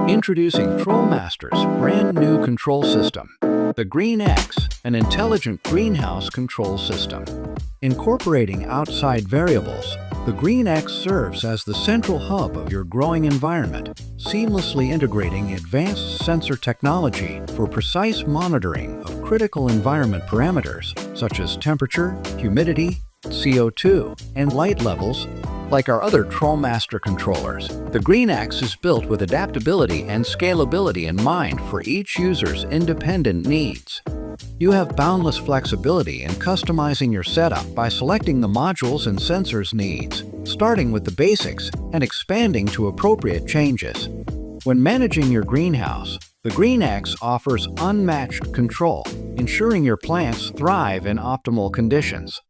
Introducing TrolMaster's brand new control system, the Green-X, an intelligent greenhouse control system. Incorporating outside variables, the Green-X serves as the central hub of your growing environment, seamlessly integrating advanced sensor technology for precise monitoring of critical environment parameters such as temperature, humidity, CO2, and light levels. Like our other TrolMaster controllers, the Green-X is built with adaptability and scalability in mind for each user's independent needs. You have boundless flexibility in customizing your setup by selecting the modules and sensors needs, starting with the basics and expanding to appropriate changes. When managing your greenhouse, the Green-X offers unmatched control, ensuring your plants thrive in optimal conditions.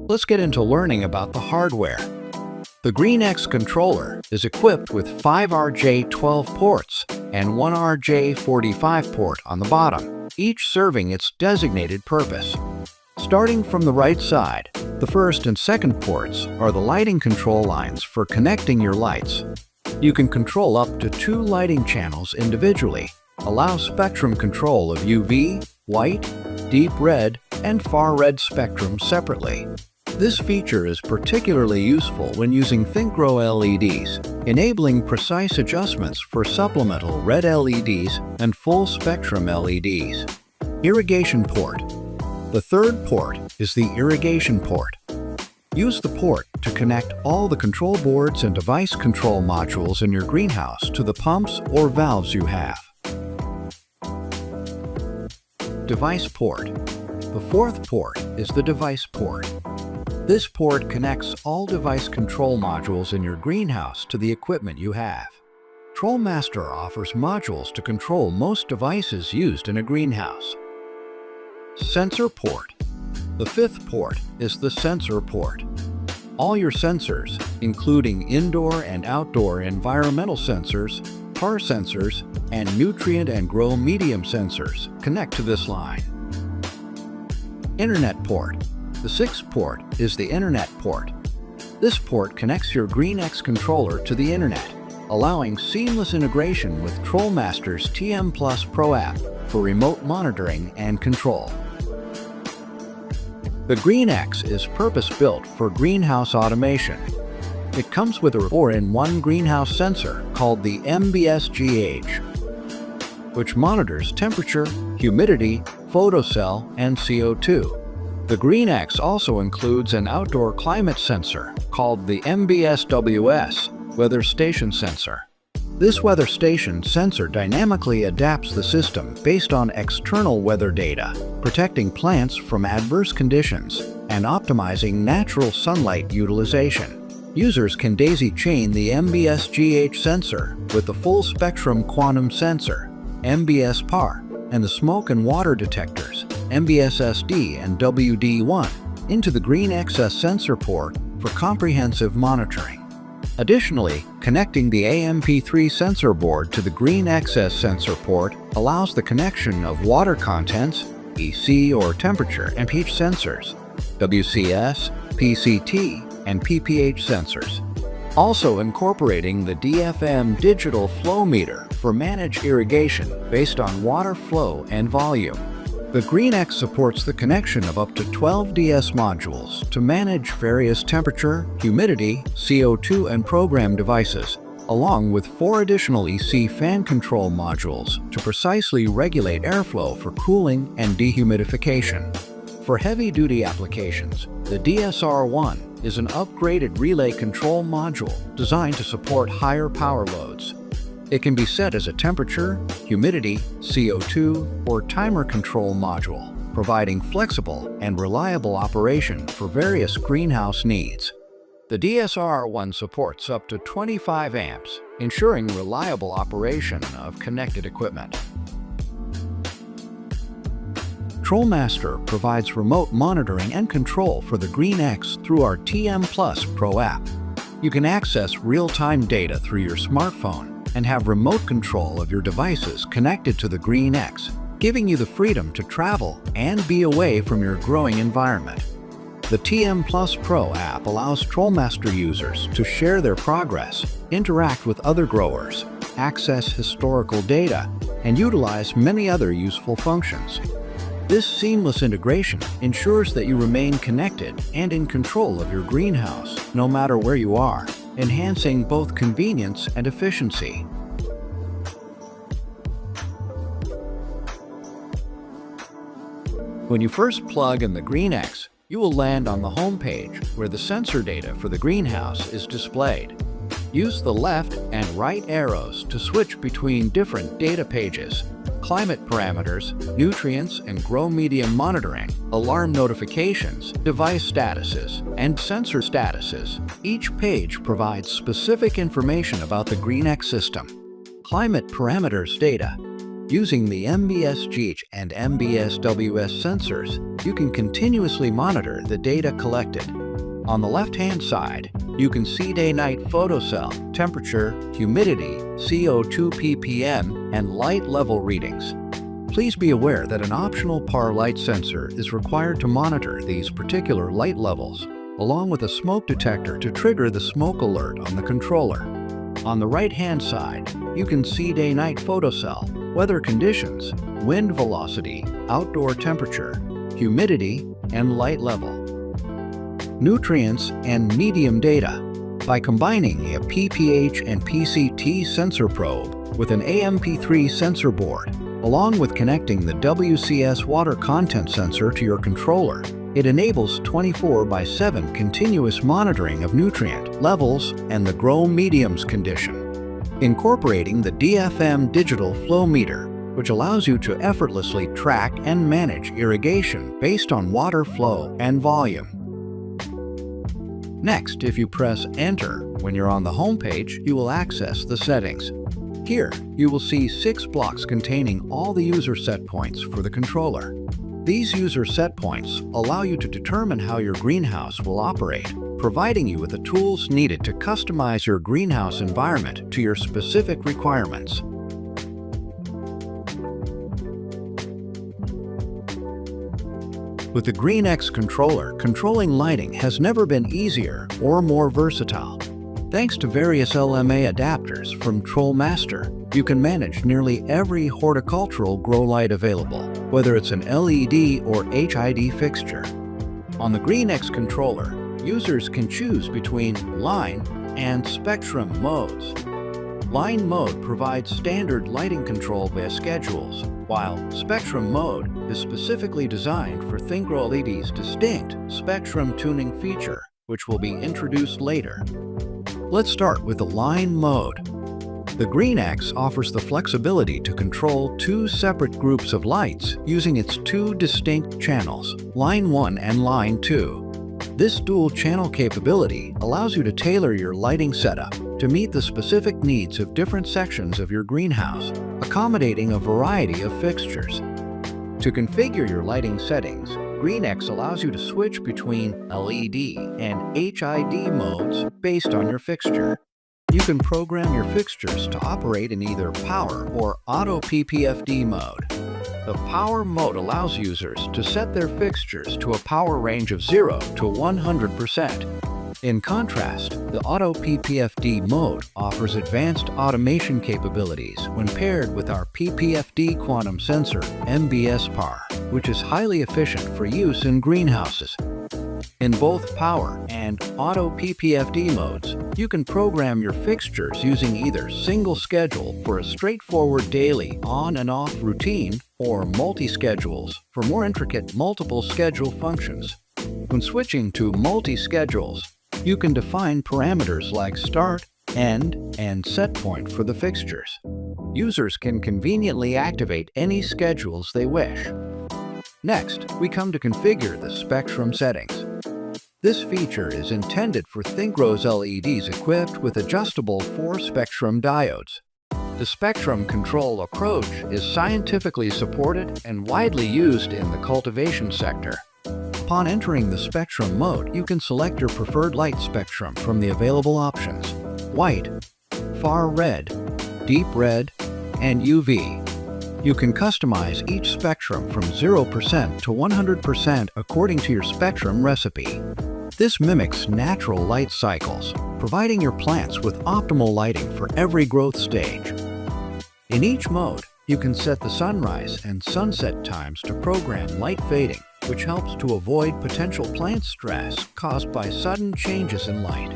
Let's get into learning about the hardware. The Green-X controller is equipped with 5 RJ12 ports and 1 RJ45 port on the bottom, each serving its designated purpose. Starting from the right side, the first and second ports are the lighting control lines for connecting your lights. You can control up to 2 lighting channels individually, allow spectrum control of UV, white, deep red, and far red spectrum separately. This feature is particularly useful when using ThinkGrow LEDs, enabling precise adjustments for supplemental red LEDs and full-spectrum LEDs. Irrigation port. The third port is the irrigation port. Use the port to connect all the control boards and device control modules in your greenhouse to the pumps or valves you have. Device port. The fourth port is the device port. This port connects all device control modules in your greenhouse to the equipment you have. TrolMaster offers modules to control most devices used in a greenhouse. Sensor port. The fifth port is the sensor port. All your sensors, including indoor and outdoor environmental sensors, PAR sensors, and nutrient and grow medium sensors, connect to this line. Internet port. The sixth port is the Internet port. This port connects your Green-X controller to the Internet, allowing seamless integration with TrolMaster's TM Plus Pro app for remote monitoring and control. The Green-X is purpose-built for greenhouse automation. It comes with a 4-in-1 greenhouse sensor called the MBS-WS, which monitors temperature, humidity, photocell, and CO2. The Green-X also includes an outdoor climate sensor called the MBS-WS weather station sensor. This weather station sensor dynamically adapts the system based on external weather data, protecting plants from adverse conditions and optimizing natural sunlight utilization. Users can daisy-chain the MBS-WS sensor with the full-spectrum quantum sensor, MBS PAR, and the smoke and water detectors, MBS-SD and WD1, into the Green-X sensor port for comprehensive monitoring. Additionally, connecting the AMP3 sensor board to the Green-X sensor port allows the connection of water contents, EC or temperature and pH sensors, WCS, PCT, and PPH sensors. Also incorporating the DFM digital flow meter for managed irrigation based on water flow and volume. The Green-X supports the connection of up to 12 DS modules to manage various temperature, humidity, CO2, and program devices, along with 4 additional EC fan control modules to precisely regulate airflow for cooling and dehumidification. For heavy-duty applications, the DSR-1 is an upgraded relay control module designed to support higher power loads. It can be set as a temperature, humidity, CO2, or timer control module, providing flexible and reliable operation for various greenhouse needs. The DSR-1 supports up to 25 amps, ensuring reliable operation of connected equipment. TrolMaster provides remote monitoring and control for the Green-X through our TM Plus Pro app. You can access real-time data through your smartphone and have remote control of your devices connected to the Green-X, giving you the freedom to travel and be away from your growing environment. The TM Plus Pro app allows TrolMaster users to share their progress, interact with other growers, access historical data, and utilize many other useful functions. This seamless integration ensures that you remain connected and in control of your greenhouse, no matter where you are, enhancing both convenience and efficiency. When you first plug in the Green-X, you will land on the home page where the sensor data for the greenhouse is displayed. Use the left and right arrows to switch between different data pages: climate parameters, nutrients and grow medium monitoring, alarm notifications, device statuses, and sensor statuses. Each page provides specific information about the Green-X system. Climate parameters data. Using the MBS-WS and MBS-WS sensors, you can continuously monitor the data collected. On the left-hand side, you can see day-night photocell, temperature, humidity, CO2 ppm, and light level readings. Please be aware that an optional PAR light sensor is required to monitor these particular light levels, along with a smoke detector to trigger the smoke alert on the controller. On the right-hand side, you can see day-night photocell, weather conditions, wind velocity, outdoor temperature, humidity, and light level. Nutrients and medium data. By combining a ppH and PCT sensor probe with an AMP3 sensor board, along with connecting the WCS water content sensor to your controller, it enables 24/7 continuous monitoring of nutrient levels and the grow medium's condition. Incorporating the DFM digital flow meter, which allows you to effortlessly track and manage irrigation based on water flow and volume. Next, if you press Enter when you're on the home page, you will access the settings. Here, you will see 6 blocks containing all the user set points for the controller. These user set points allow you to determine how your greenhouse will operate, providing you with the tools needed to customize your greenhouse environment to your specific requirements. With the Green-X controller, controlling lighting has never been easier or more versatile. Thanks to various LMA adapters from TrolMaster, you can manage nearly every horticultural grow light available, whether it's an LED or HID fixture. On the Green-X controller, users can choose between line and spectrum modes. Line mode provides standard lighting control via schedules, while spectrum mode is specifically designed for ThinkGrow LED's distinct spectrum tuning feature, which will be introduced later. Let's start with the line mode. The Green-X offers the flexibility to control 2 separate groups of lights using its 2 distinct channels, line 1 and line 2. This dual channel capability allows you to tailor your lighting setup to meet the specific needs of different sections of your greenhouse, accommodating a variety of fixtures. To configure your lighting settings, Green-X allows you to switch between LED and HID modes based on your fixture. You can program your fixtures to operate in either power or auto PPFD mode. The power mode allows users to set their fixtures to a power range of 0 to 100%. In contrast, the auto PPFD mode offers advanced automation capabilities when paired with our PPFD quantum sensor, MBS-PAR, which is highly efficient for use in greenhouses. In both power and auto PPFD modes, you can program your fixtures using either single schedule for a straightforward daily on and off routine or multi-schedules for more intricate multiple schedule functions. When switching to multi-schedules, you can define parameters like start, end, and set point for the fixtures. Users can conveniently activate any schedules they wish. Next, we come to configure the spectrum settings. This feature is intended for ThinkGrow's LEDs equipped with adjustable 4-spectrum diodes. The spectrum control approach is scientifically supported and widely used in the cultivation sector. Upon entering the spectrum mode, you can select your preferred light spectrum from the available options: white, far red, deep red, and UV. You can customize each spectrum from 0% to 100% according to your spectrum recipe. This mimics natural light cycles, providing your plants with optimal lighting for every growth stage. In each mode, you can set the sunrise and sunset times to program light fading, which helps to avoid potential plant stress caused by sudden changes in light.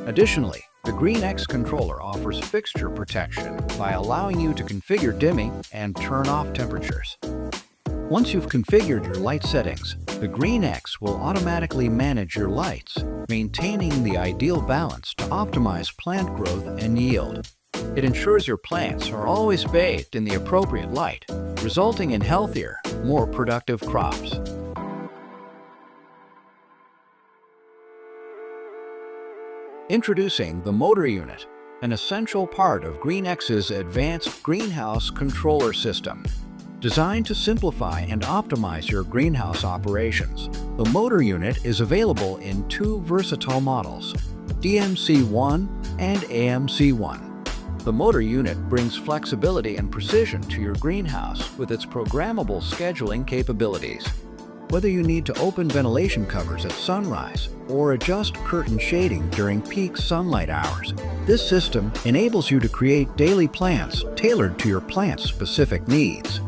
Additionally, the Green-X controller offers fixture protection by allowing you to configure dimming and turn off temperatures. Once you've configured your light settings, the Green-X will automatically manage your lights, maintaining the ideal balance to optimize plant growth and yield. It ensures your plants are always bathed in the appropriate light, resulting in healthier, more productive crops. Introducing the motor unit, an essential part of Green-X's advanced greenhouse controller system. Designed to simplify and optimize your greenhouse operations, the motor unit is available in two versatile models, DMC-1 and AMC-1. The motor unit brings flexibility and precision to your greenhouse with its programmable scheduling capabilities. Whether you need to open ventilation covers at sunrise or adjust curtain shading during peak sunlight hours, this system enables you to create daily plans tailored to your plant's specific needs.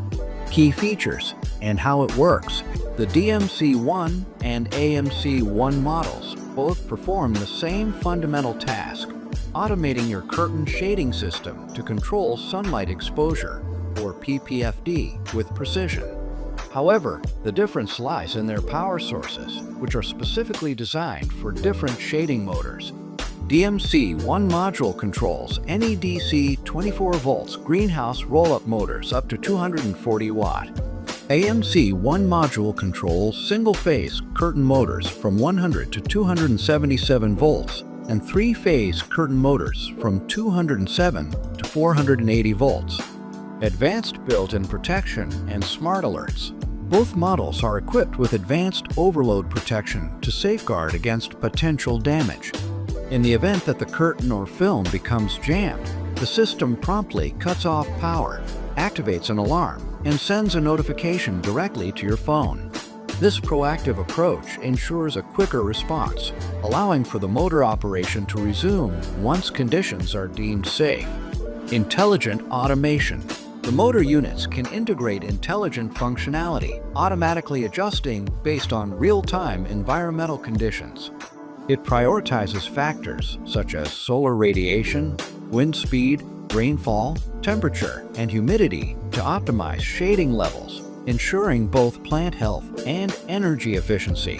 Key features and how it works. The DMC-1 and AMC-1 models both perform the same fundamental task, automating your curtain shading system to control sunlight exposure, or PPFD, with precision. However, the difference lies in their power sources, which are specifically designed for different shading motors. DMC-1 module controls NEDC 24 volts greenhouse roll-up motors up to 240 watt. AMC-1 module controls single-phase curtain motors from 100 to 277 volts and three-phase curtain motors from 207 to 480 volts. Advanced built-in protection and smart alerts. Both models are equipped with advanced overload protection to safeguard against potential damage. In the event that the curtain or film becomes jammed, the system promptly cuts off power, activates an alarm, and sends a notification directly to your phone. This proactive approach ensures a quicker response, allowing for the motor operation to resume once conditions are deemed safe. Intelligent automation. The motor units can integrate intelligent functionality, automatically adjusting based on real-time environmental conditions. It prioritizes factors such as solar radiation, wind speed, rainfall, temperature, and humidity to optimize shading levels, ensuring both plant health and energy efficiency.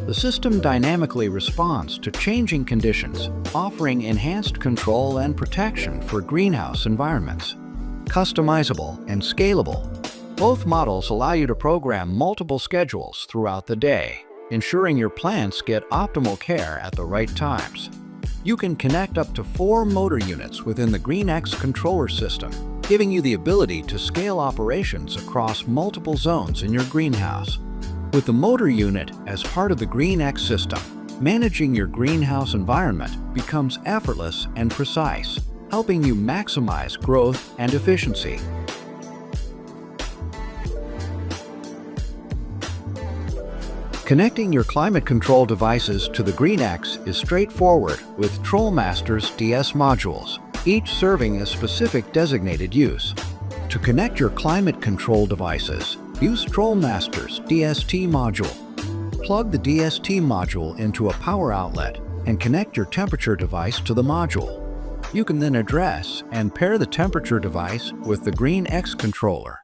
The system dynamically responds to changing conditions, offering enhanced control and protection for greenhouse environments. Customizable and scalable. Both models allow you to program multiple schedules throughout the day, ensuring your plants get optimal care at the right times. You can connect up to 4 motor units within the Green-X controller system, giving you the ability to scale operations across multiple zones in your greenhouse. With the motor unit as part of the Green-X system, managing your greenhouse environment becomes effortless and precise, helping you maximize growth and efficiency. Connecting your climate control devices to the Green-X is straightforward with TrolMaster's DS modules, each serving a specific designated use. To connect your climate control devices, use TrolMaster's DST module. Plug the DST module into a power outlet and connect your temperature device to the module. You can then address and pair the temperature device with the Green-X controller.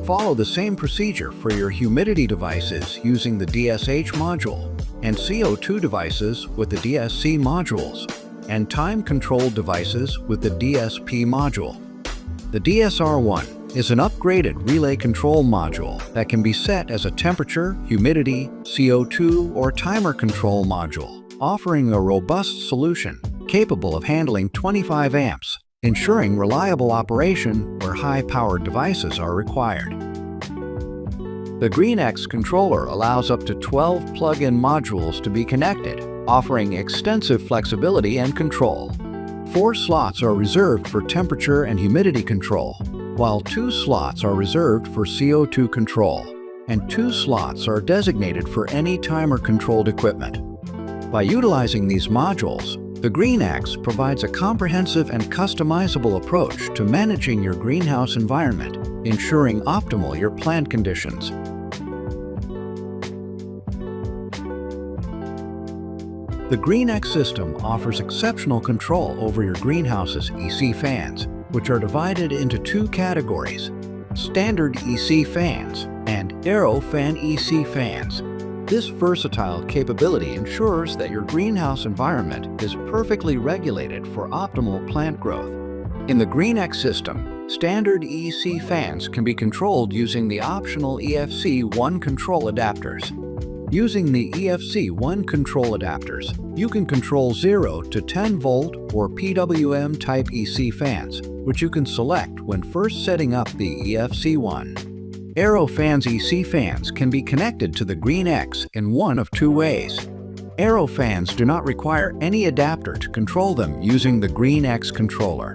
Follow the same procedure for your humidity devices using the DSH module, and CO2 devices with the DSC modules, and time-controlled devices with the DSP module. The DSR1 is an upgraded relay control module that can be set as a temperature, humidity, CO2, or timer control module, offering a robust solution capable of handling 25 amps, ensuring reliable operation where high-powered devices are required. The Green-X controller allows up to 12 plug-in modules to be connected, offering extensive flexibility and control. 4 slots are reserved for temperature and humidity control, while 2 slots are reserved for CO2 control, and 2 slots are designated for any timer-controlled equipment. By utilizing these modules, the Green-X provides a comprehensive and customizable approach to managing your greenhouse environment, ensuring optimal your plant conditions. The Green-X system offers exceptional control over your greenhouse's EC fans, which are divided into 2 categories: standard EC fans and Aero Fan EC fans. This versatile capability ensures that your greenhouse environment is perfectly regulated for optimal plant growth. In the Green-X system, standard EC fans can be controlled using the optional EFC1 control adapters. Using the EFC1 control adapters, you can control 0 to 10 volt or PWM type EC fans, which you can select when first setting up the EFC1. Aero Fans EC fans can be connected to the Green-X in one of 2 ways. Aero fans do not require any adapter to control them using the Green-X controller.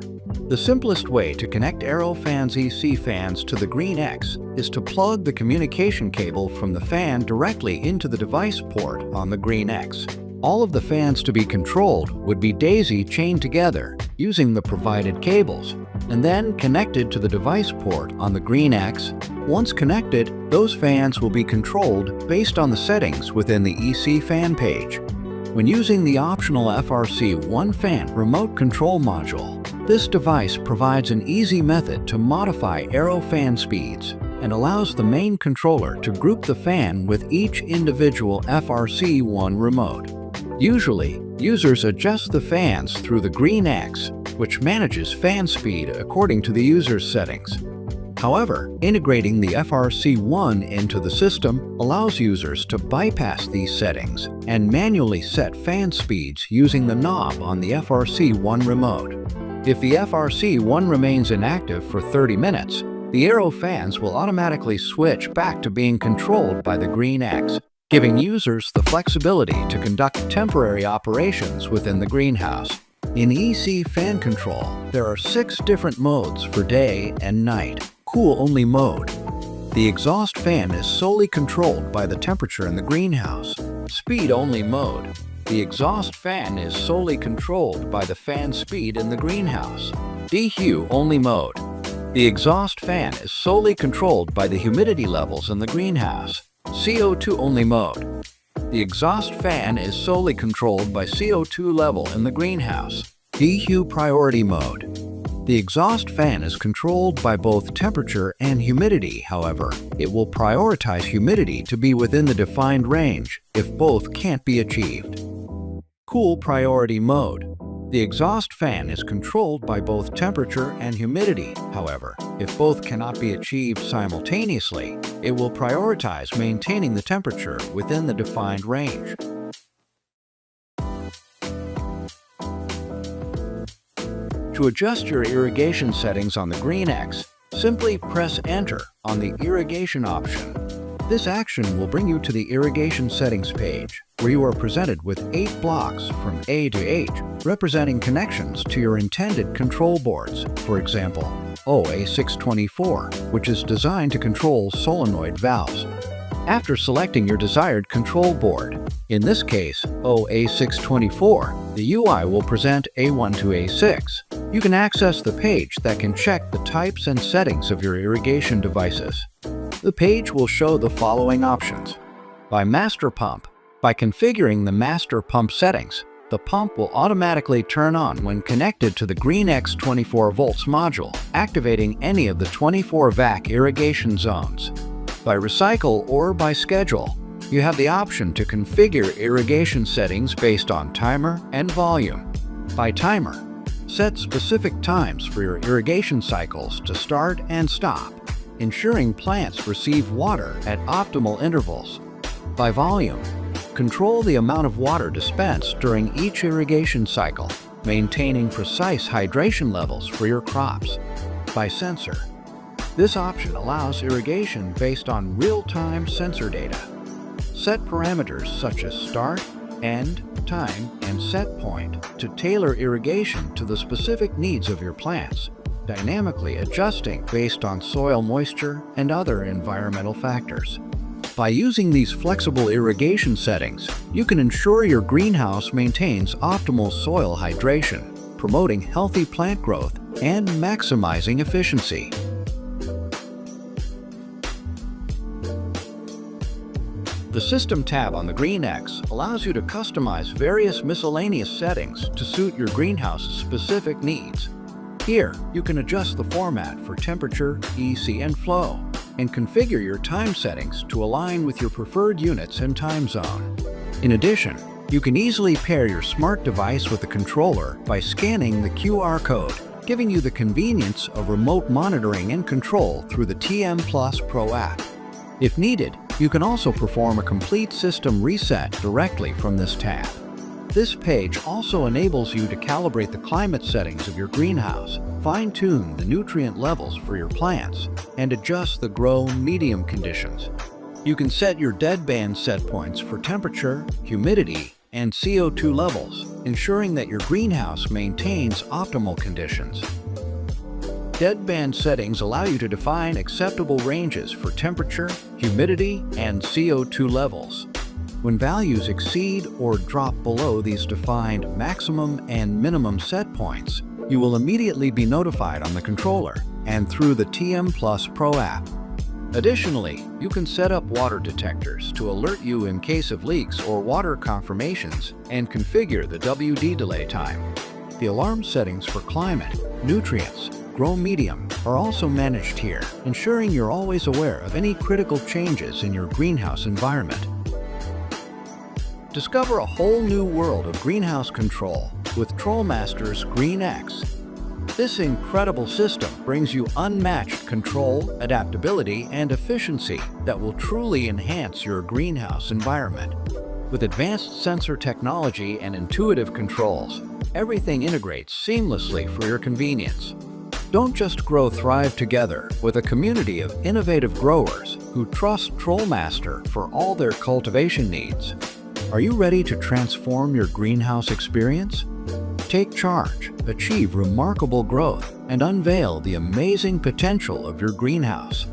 The simplest way to connect Aero Fans EC fans to the Green-X is to plug the communication cable from the fan directly into the device port on the Green-X. All of the fans to be controlled would be daisy-chained together using the provided cables, and then connected to the device port on the Green-X. Once connected, those fans will be controlled based on the settings within the EC fan page. When using the optional FRC1 fan remote control module, this device provides an easy method to modify Aero fan speeds and allows the main controller to group the fan with each individual FRC1 remote. Usually, users adjust the fans through the Green-X, which manages fan speed according to the user's settings. However, integrating the FRC1 into the system allows users to bypass these settings and manually set fan speeds using the knob on the FRC1 remote. If the FRC1 remains inactive for 30 minutes, the Aero fans will automatically switch back to being controlled by the Green-X, giving users the flexibility to conduct temporary operations within the greenhouse. In EC fan control, there are 6 different modes for day and night. Cool-only mode. The exhaust fan is solely controlled by the temperature in the greenhouse. Speed-only mode. The exhaust fan is solely controlled by the fan speed in the greenhouse. Dehu-only mode. The exhaust fan is solely controlled by the humidity levels in the greenhouse. CO2-only mode. The exhaust fan is solely controlled by CO2 level in the greenhouse. Dehu priority mode. The exhaust fan is controlled by both temperature and humidity. However, it will prioritize humidity to be within the defined range if both can't be achieved. Cool priority mode. The exhaust fan is controlled by both temperature and humidity. However, if both cannot be achieved simultaneously, it will prioritize maintaining the temperature within the defined range. To adjust your irrigation settings on the Green-X, simply press Enter on the Irrigation option. This action will bring you to the Irrigation Settings page, where you are presented with 8 blocks from A to H, representing connections to your intended control boards. For example, OA624, which is designed to control solenoid valves. After selecting your desired control board, in this case OA624, the UI will present A1 to A6. You can access the page that can check the types and settings of your irrigation devices. The page will show the following options. By master pump. By configuring the master pump settings, the pump will automatically turn on when connected to the Green-X 24 volts module, activating any of the 24 VAC irrigation zones. By recycle or by schedule, you have the option to configure irrigation settings based on timer and volume. By timer, set specific times for your irrigation cycles to start and stop, ensuring plants receive water at optimal intervals. By volume, control the amount of water dispensed during each irrigation cycle, maintaining precise hydration levels for your crops. By sensor, this option allows irrigation based on real-time sensor data. Set parameters such as start, end, time, and set point to tailor irrigation to the specific needs of your plants. dynamically adjusting based on soil moisture and other environmental factors. By using these flexible irrigation settings, you can ensure your greenhouse maintains optimal soil hydration, promoting healthy plant growth and maximizing efficiency. The System tab on the Green-X allows you to customize various miscellaneous settings to suit your greenhouse's specific needs. Here, you can adjust the format for temperature, EC, and flow, and configure your time settings to align with your preferred units and time zone. In addition, you can easily pair your smart device with the controller by scanning the QR code, giving you the convenience of remote monitoring and control through the TM Plus Pro app. If needed, you can also perform a complete system reset directly from this tab. This page also enables you to calibrate the climate settings of your greenhouse, fine-tune the nutrient levels for your plants, and adjust the grow medium conditions. You can set your deadband set points for temperature, humidity, and CO2 levels, ensuring that your greenhouse maintains optimal conditions. Deadband settings allow you to define acceptable ranges for temperature, humidity, and CO2 levels. When values exceed or drop below these defined maximum and minimum set points, you will immediately be notified on the controller and through the TM Plus Pro app. Additionally, you can set up water detectors to alert you in case of leaks or water confirmations and configure the WD delay time. The alarm settings for climate, nutrients, grow medium are also managed here, ensuring you're always aware of any critical changes in your greenhouse environment. Discover a whole new world of greenhouse control with TrolMaster's Green-X. This incredible system brings you unmatched control, adaptability, and efficiency that will truly enhance your greenhouse environment. With advanced sensor technology and intuitive controls, everything integrates seamlessly for your convenience. Don't just grow thrive together with a community of innovative growers who trust TrolMaster for all their cultivation needs. Are you ready to transform your greenhouse experience? Take charge, achieve remarkable growth, and unveil the amazing potential of your greenhouse.